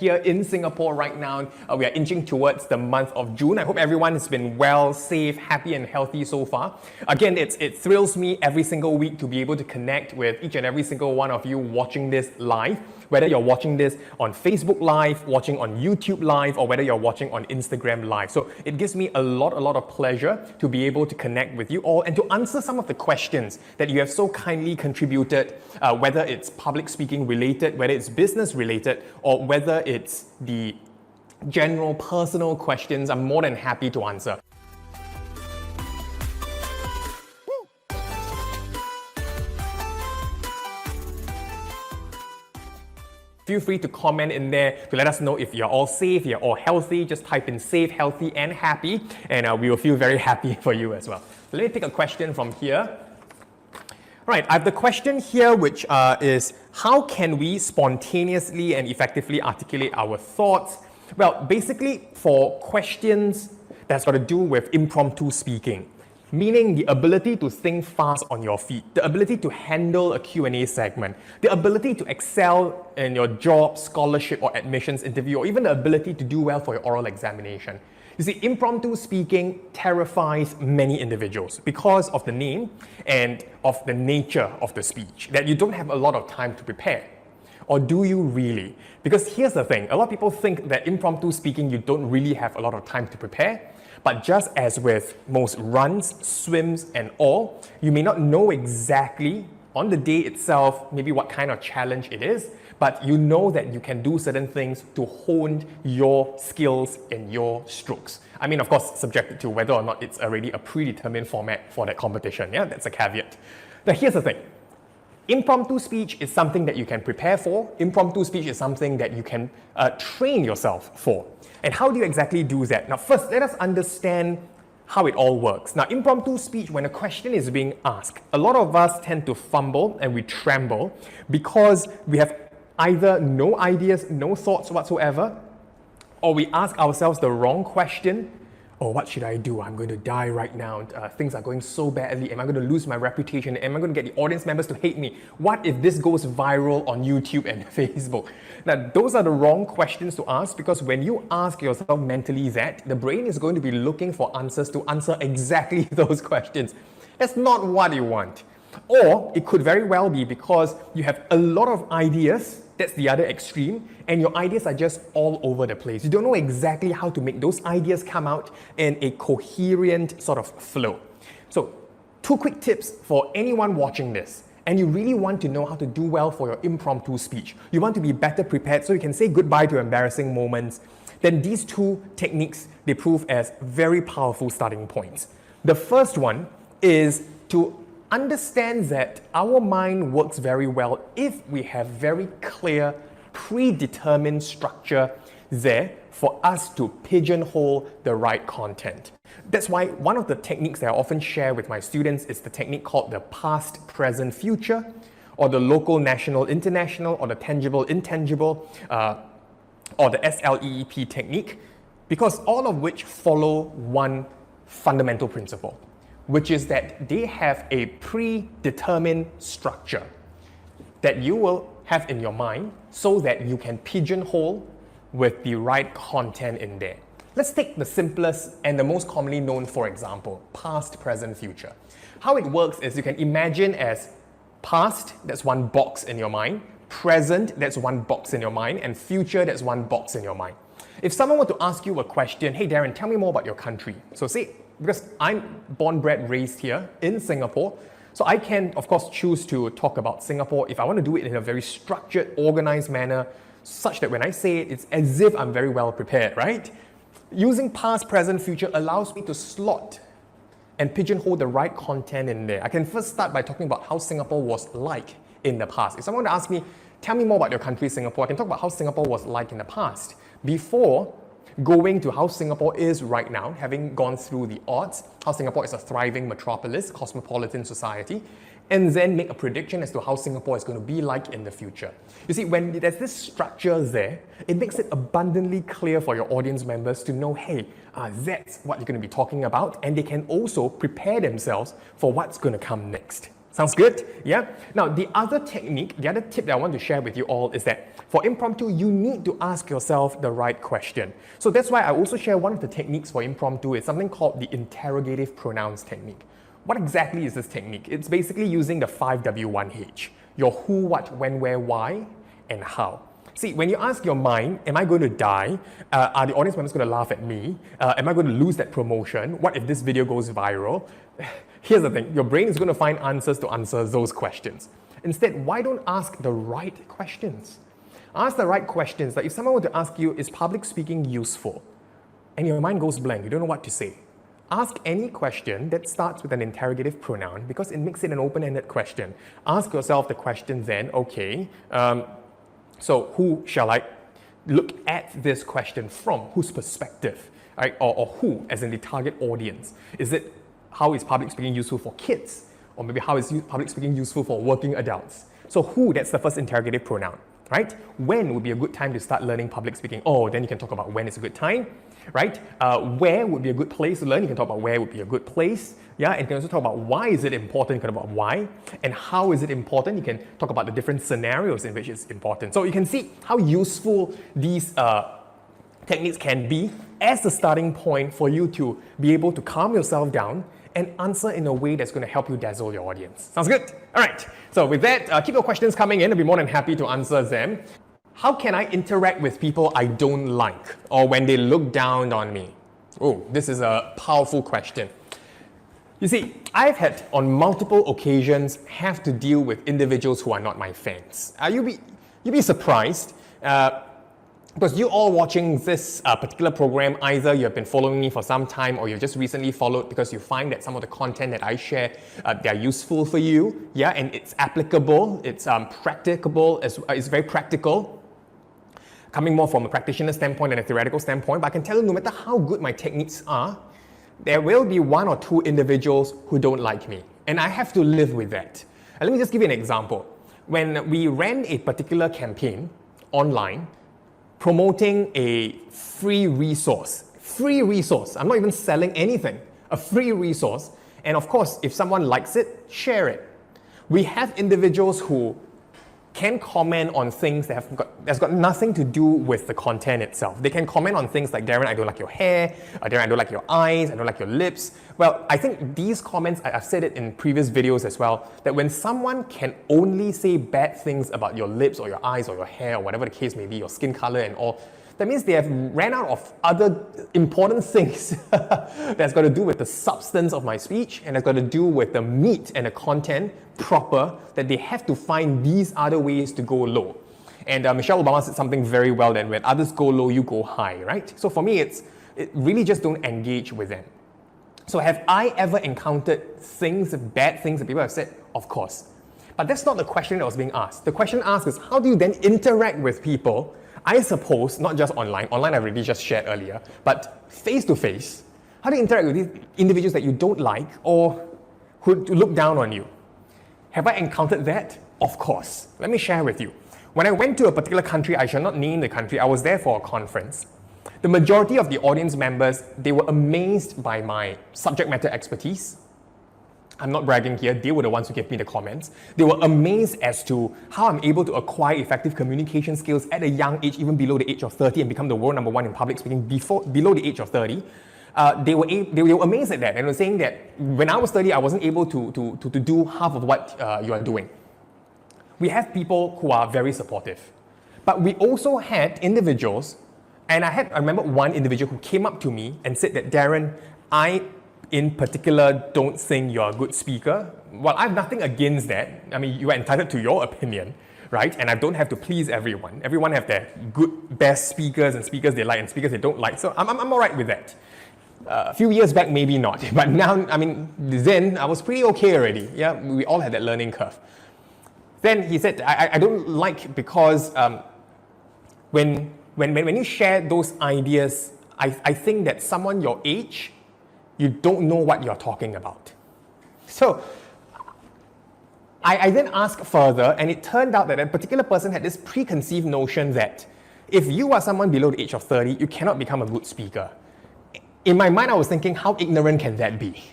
here in Singapore right now. We are inching towards the month of June. I hope everyone has been well, safe, happy and healthy so far. Again, it thrills me every single week to be able to connect with each and every single one of you watching this live. Whether you're watching this on Facebook Live, watching on YouTube Live, or whether you're watching on Instagram Live. So it gives me a lot of pleasure to be able to connect with you all and to answer some of the questions that you have so kindly contributed, whether it's public speaking related, whether it's business related, or whether it's the general personal questions. I'm more than happy to answer. Feel free to comment in there to let us know if you're all safe, you're all healthy. Just type in safe, healthy, and happy, and we will feel very happy for you as well. So let me pick a question from here. Right, I have the question here, which is, how can we spontaneously and effectively articulate our thoughts? Well, basically for questions that's got to do with impromptu speaking, meaning the ability to think fast on your feet, the ability to handle a Q&A segment, the ability to excel in your job, scholarship, or admissions interview, or even the ability to do well for your oral examination. You see, impromptu speaking terrifies many individuals because of the name and of the nature of the speech, that you don't have a lot of time to prepare. Or do you really? Because here's the thing, a lot of people think that impromptu speaking, you don't really have a lot of time to prepare. But just as with most runs, swims, and all, you may not know exactly on the day itself maybe what kind of challenge it is, but you know that you can do certain things to hone your skills and your strokes. I mean, of course, subjected to whether or not it's already a predetermined format for that competition. Yeah, that's a caveat. Now, here's the thing. Impromptu speech is something that you can prepare for. Impromptu speech is something that you can train yourself for. And how do you exactly do that? Now, first, let us understand how it all works. Now, impromptu speech, when a question is being asked, a lot of us tend to fumble and we tremble because we have either no ideas, no thoughts whatsoever, or we ask ourselves the wrong question. Oh, what should I do? I'm going to die right now. Things are going so badly. Am I going to lose my reputation? Am I going to get the audience members to hate me? What if this goes viral on YouTube and Facebook? Now, those are the wrong questions to ask, because when you ask yourself mentally that, the brain is going to be looking for answers to answer exactly those questions. That's not what you want. Or it could very well be because you have a lot of ideas, that's the other extreme, and your ideas are just all over the place. You don't know exactly how to make those ideas come out in a coherent sort of flow. So, 2 quick tips for anyone watching this, and you really want to know how to do well for your impromptu speech. You want to be better prepared so you can say goodbye to embarrassing moments. Then these 2 techniques, they prove as very powerful starting points. The first one is to understand that our mind works very well if we have very clear, predetermined structure there for us to pigeonhole the right content. That's why one of the techniques that I often share with my students is the technique called the past, present, future, or the local, national, international, or the tangible, intangible, or the SLEEP technique, because all of which follow one fundamental principle, which is that they have a predetermined structure that you will have in your mind so that you can pigeonhole with the right content in there. Let's take the simplest and the most commonly known, for example, past, present, future. How it works is you can imagine as past, that's one box in your mind, present, that's one box in your mind, and future, that's one box in your mind. If someone were to ask you a question, hey Darren, tell me more about your country. So say, because I'm born, bred, raised here in Singapore, so I can, of course, choose to talk about Singapore if I want to do it in a very structured, organized manner, such that when I say it, it's as if I'm very well prepared, right? Using past, present, future allows me to slot and pigeonhole the right content in there. I can first start by talking about how Singapore was like in the past. If someone asks me, tell me more about your country, Singapore, I can talk about how Singapore was like in the past, before going to how Singapore is right now, having gone through the odds, how Singapore is a thriving metropolis, cosmopolitan society, and then make a prediction as to how Singapore is going to be like in the future. You see, when there's this structure there, it makes it abundantly clear for your audience members to know, hey, that's what you're going to be talking about, and they can also prepare themselves for what's going to come next. Sounds good? Yeah? Now, the other technique, the other tip that I want to share with you all is that for impromptu, you need to ask yourself the right question. So that's why I also share one of the techniques for impromptu is something called the interrogative pronouns technique. What exactly is this technique? It's basically using the 5W1H. Your who, what, when, where, why, and how. See, when you ask your mind, am I going to die? Are the audience members going to laugh at me? Am I going to lose that promotion? What if this video goes viral? Here's the thing, your brain is going to find answers to answer those questions. Instead, why don't ask the right questions? Ask the right questions. Like if someone were to ask you, is public speaking useful? And your mind goes blank, you don't know what to say. Ask any question that starts with an interrogative pronoun because it makes it an open-ended question. Ask yourself the question then, okay, so who shall I look at this question from? Whose perspective? Right? Or who as in the target audience? Is it how is public speaking useful for kids? Or maybe how is public speaking useful for working adults? So who, that's the first interrogative pronoun, right? When would be a good time to start learning public speaking? Oh, then you can talk about when is a good time, right? Where would be a good place to learn? You can talk about where would be a good place. Yeah, and you can also talk about why is it important, you can talk about why, and how is it important, you can talk about the different scenarios in which it's important. So you can see how useful these techniques can be as the starting point for you to be able to calm yourself down and answer in a way that's going to help you dazzle your audience. Sounds good? All right, so with that, keep your questions coming in. I'll be more than happy to answer them. How can I interact with people I don't like or when they look down on me? Oh, this is a powerful question. You see, I've had on multiple occasions have to deal with individuals who are not my fans. You'd be surprised because you all watching this particular program, either you have been following me for some time or you've just recently followed because you find that some of the content that I share, they're useful for you, yeah, and it's applicable, it's practicable, it's very practical, coming more from a practitioner standpoint and a theoretical standpoint, but I can tell you no matter how good my techniques are, there will be one or two individuals who don't like me, and I have to live with that. And let me just give you an example. When we ran a particular campaign online, promoting a free resource, I'm not even selling anything, a free resource, and of course, if someone likes it, share it. We have individuals who can comment on things that's got nothing to do with the content itself. They can comment on things like, Darren, I don't like your hair, Darren, I don't like your eyes, I don't like your lips. Well, I think these comments, I've said it in previous videos as well, that when someone can only say bad things about your lips or your eyes or your hair or whatever the case may be, your skin color and all, that means they have ran out of other important things that's got to do with the substance of my speech and that's got to do with the meat and the content proper, that they have to find these other ways to go low. And Michelle Obama said something very well then, when others go low, you go high, right? So for me, it really just don't engage with them. So have I ever encountered bad things that people have said? Of course. But that's not the question that was being asked. The question asked is, how do you then interact with people? I suppose, not just online. Online I already just shared earlier, but face-to-face, how do you interact with these individuals that you don't like or who look down on you? Have I encountered that? Of course. Let me share with you. When I went to a particular country, I shall not name the country, I was there for a conference. The majority of the audience members, they were amazed by my subject matter expertise. I'm not bragging here, they were the ones who gave me the comments. They were amazed as to how I'm able to acquire effective communication skills at a young age, even below the age of 30, and become the world #1 in public speaking below the age of 30. They were amazed at that and were saying that when I was 30, I wasn't able to do half of what you are doing. We have people who are very supportive, but we also had individuals, and I remember one individual who came up to me and said that, Darren, I in particular don't think you're a good speaker. Well, I have nothing against that. I mean, you are entitled to your opinion, right? And I don't have to please everyone. Everyone have their good, best speakers and speakers they like and speakers they don't like. So I'm all right with that. A few years back, maybe not. But now, I mean, then I was pretty okay already. Yeah, we all had that learning curve. Then he said, I don't like because when you share those ideas, I think that someone your age, you don't know what you're talking about. So I then asked further, and it turned out that a particular person had this preconceived notion that if you are someone below the age of 30, you cannot become a good speaker. In my mind, I was thinking, how ignorant can that be?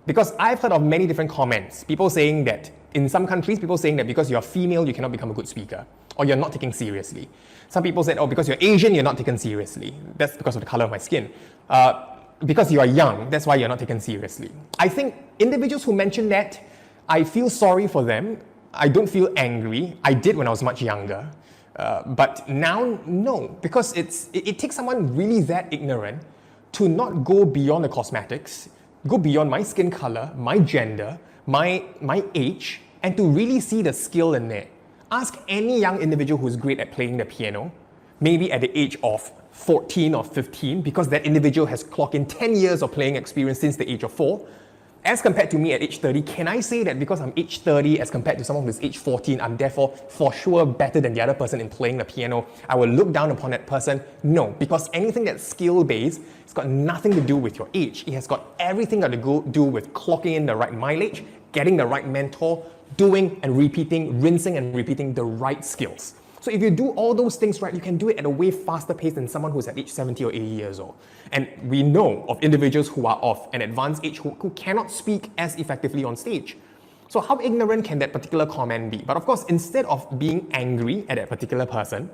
Because I've heard of many different comments. People saying that, in some countries, people saying that because you're female, you cannot become a good speaker, or you're not taken seriously. Some people said, oh, because you're Asian, you're not taken seriously. That's because of the color of my skin. Because you are young, that's why you're not taken seriously. I think individuals who mention that, I feel sorry for them. I don't feel angry. I did when I was much younger. But now, no, because it takes someone really that ignorant to not go beyond the cosmetics, go beyond my skin color, my gender, my age, and to really see the skill in there. Ask any young individual who's great at playing the piano, maybe at the age of 14 or 15, because that individual has clocked in 10 years of playing experience since the age of 4. As compared to me at age 30, can I say that because I'm age 30 as compared to someone who's age 14, I'm therefore for sure better than the other person in playing the piano? I will look down upon that person? No, because anything that's skill-based, it's got nothing to do with your age. It has got everything to do with clocking in the right mileage, getting the right mentor, doing and repeating, rinsing and repeating the right skills. So if you do all those things right, you can do it at a way faster pace than someone who's at age 70 or 80 years old. And we know of individuals who are of an advanced age who cannot speak as effectively on stage. So how ignorant can that particular comment be? But of course, instead of being angry at that particular person,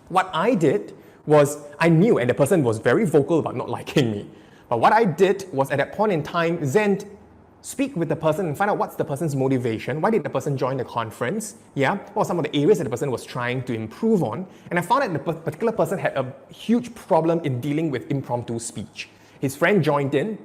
what I did was, I knew, and the person was very vocal about not liking me. But what I did was, at that point in time, then speak with the person and find out what's the person's motivation. Why did the person join the conference? Yeah, what were some of the areas that the person was trying to improve on? And I found that the particular person had a huge problem in dealing with impromptu speech. His friend joined in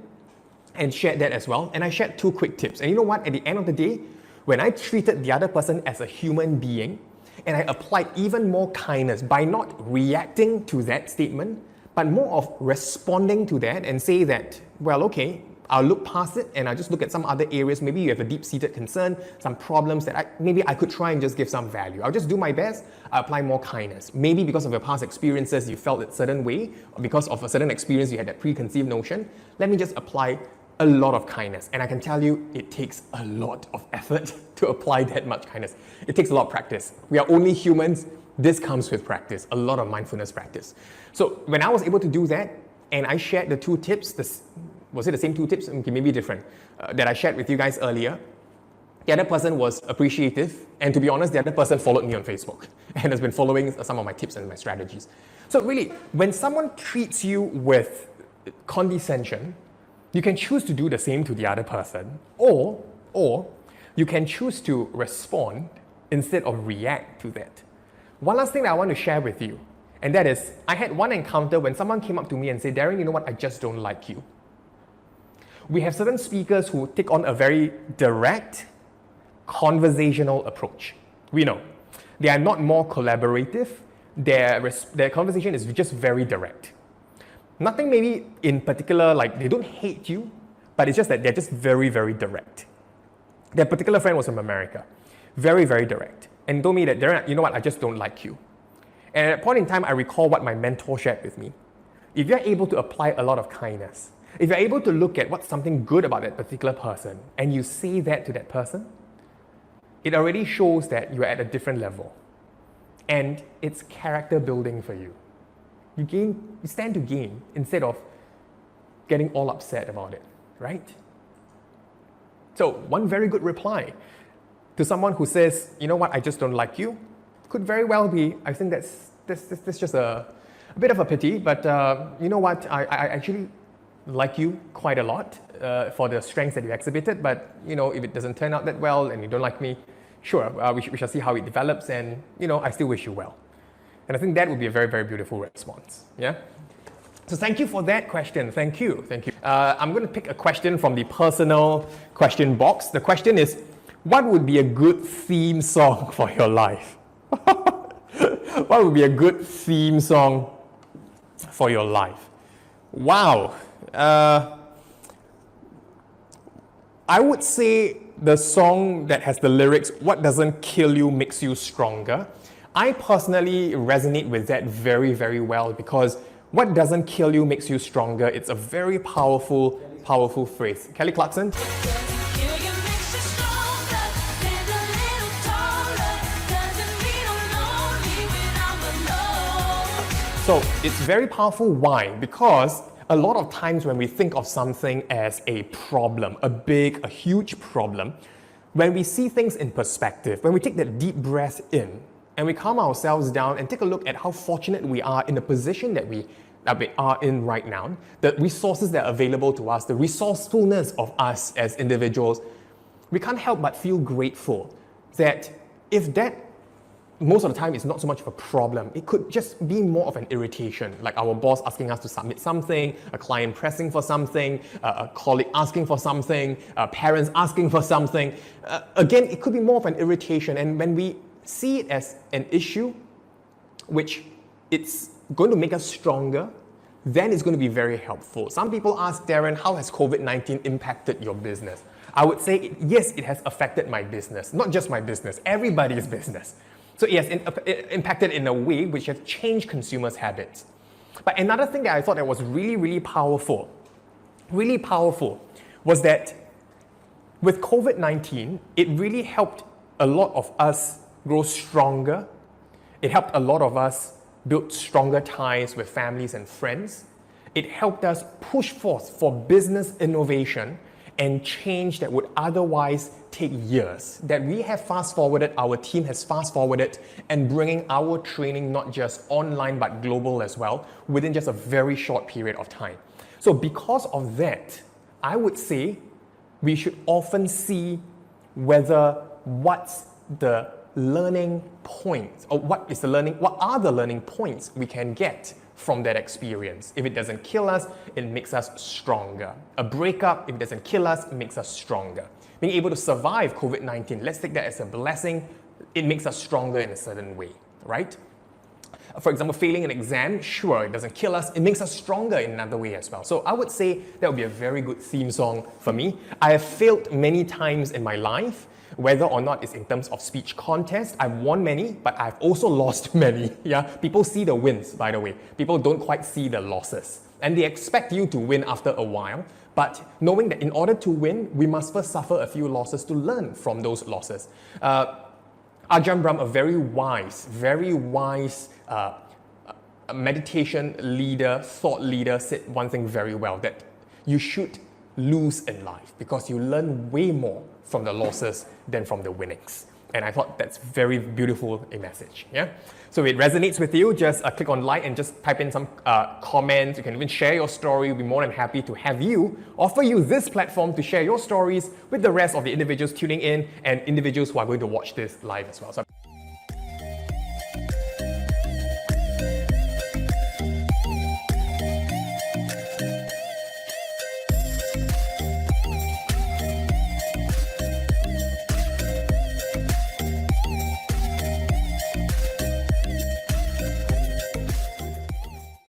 and shared that as well. And I shared 2 quick tips. And you know what? At the end of the day, when I treated the other person as a human being, and I applied even more kindness by not reacting to that statement, but more of responding to that and say that, well, okay, I'll look past it and I'll just look at some other areas. Maybe you have a deep-seated concern, some problems that maybe I could try and just give some value. I'll just do my best. I'll apply more kindness. Maybe because of your past experiences, you felt a certain way, or because of a certain experience, you had that preconceived notion. Let me just apply a lot of kindness. And I can tell you, it takes a lot of effort to apply that much kindness. It takes a lot of practice. We are only humans. This comes with practice, a lot of mindfulness practice. So when I was able to do that, and I shared the 2 tips, was it the same 2 tips? Okay, maybe different, that I shared with you guys earlier. The other person was appreciative, and to be honest, the other person followed me on Facebook and has been following some of my tips and my strategies. So really, when someone treats you with condescension, you can choose to do the same to the other person, or you can choose to respond instead of react to that. One last thing that I want to share with you, and that is, I had one encounter when someone came up to me and said, Darren, you know what, I just don't like you. We have certain speakers who take on a very direct, conversational approach. We know. They are not more collaborative. Their conversation is just very direct. Nothing maybe in particular, like they don't hate you, but it's just that they're just very, very direct. Their particular friend was from America. Very, very direct. And told me that, Darren, you know what, I just don't like you. And at that point in time, I recall what my mentor shared with me. If you're able to apply a lot of kindness, if you're able to look at what's something good about that particular person and you say that to that person, it already shows that you're at a different level. And it's character building for you. You stand to gain instead of getting all upset about it, right? So one very good reply to someone who says, you know what, I just don't like you, could very well be, I think that's just a bit of a pity, but you know what, I actually like you quite a lot for the strengths that you exhibited, but you know, if it doesn't turn out that well and you don't like me, sure, we shall see how it develops, and you know, I still wish you well. And I think that would be a very, very beautiful response. Yeah. So thank you for that question. Thank you. I'm going to pick a question from the personal question box. The question is, what would be a good theme song for your life? What would be a good theme song for your life? Wow. I would say the song that has the lyrics, what doesn't kill you makes you stronger. I personally resonate with that very, very well, because what doesn't kill you makes you stronger. It's a very powerful, powerful phrase. Kelly Clarkson? So it's very powerful. Why? Because a lot of times when we think of something as a problem, a huge problem, when we see things in perspective, when we take that deep breath in and we calm ourselves down and take a look at how fortunate we are in the position that we are in right now, the resources that are available to us, the resourcefulness of us as individuals, we can't help but feel grateful that if that most of the time it's not so much of a problem, it could just be more of an irritation, like our boss asking us to submit something, a client pressing for something, a colleague asking for something, parents asking for something. Again, it could be more of an irritation, and when we see it as an issue which it's going to make us stronger, then it's going to be very helpful. Some people ask, Darren, how has COVID-19 impacted your business? I would say, yes, it has affected my business, not just my business, everybody's business. So yes, it impacted in a way which has changed consumers' habits. But another thing that I thought that was really powerful, was that with COVID-19, it really helped a lot of us grow stronger. It helped a lot of us build stronger ties with families and friends. It helped us push forth for business innovation and change that would otherwise take years, that we have fast-forwarded, our team has fast-forwarded, and bringing our training not just online but global as well within just a very short period of time. So because of that, I would say we should often see whether what's the learning points, or what are the learning points we can get from that experience. If it doesn't kill us, it makes us stronger. A breakup, if it doesn't kill us, it makes us stronger. Being able to survive COVID-19, let's take that as a blessing, it makes us stronger in a certain way, right? For example, failing an exam, sure, it doesn't kill us, it makes us stronger in another way as well. So I would say that would be a very good theme song for me. I have failed many times in my life, whether or not it's in terms of speech contest. I've won many, but I've also lost many. Yeah, people see the wins, by the way. People don't quite see the losses. And they expect you to win after a while, but knowing that in order to win, we must first suffer a few losses to learn from those losses. Ajahn Brahm, a very wise meditation leader, thought leader, said one thing very well, that you should lose in life because you learn way more from the losses than from the winnings. And I thought that's very beautiful a message. Yeah. So if it resonates with you, just click on like and just type in some comments. You can even share your story. We'll be more than happy to have you, offer you this platform to share your stories with the rest of the individuals tuning in and individuals who are going to watch this live as well. So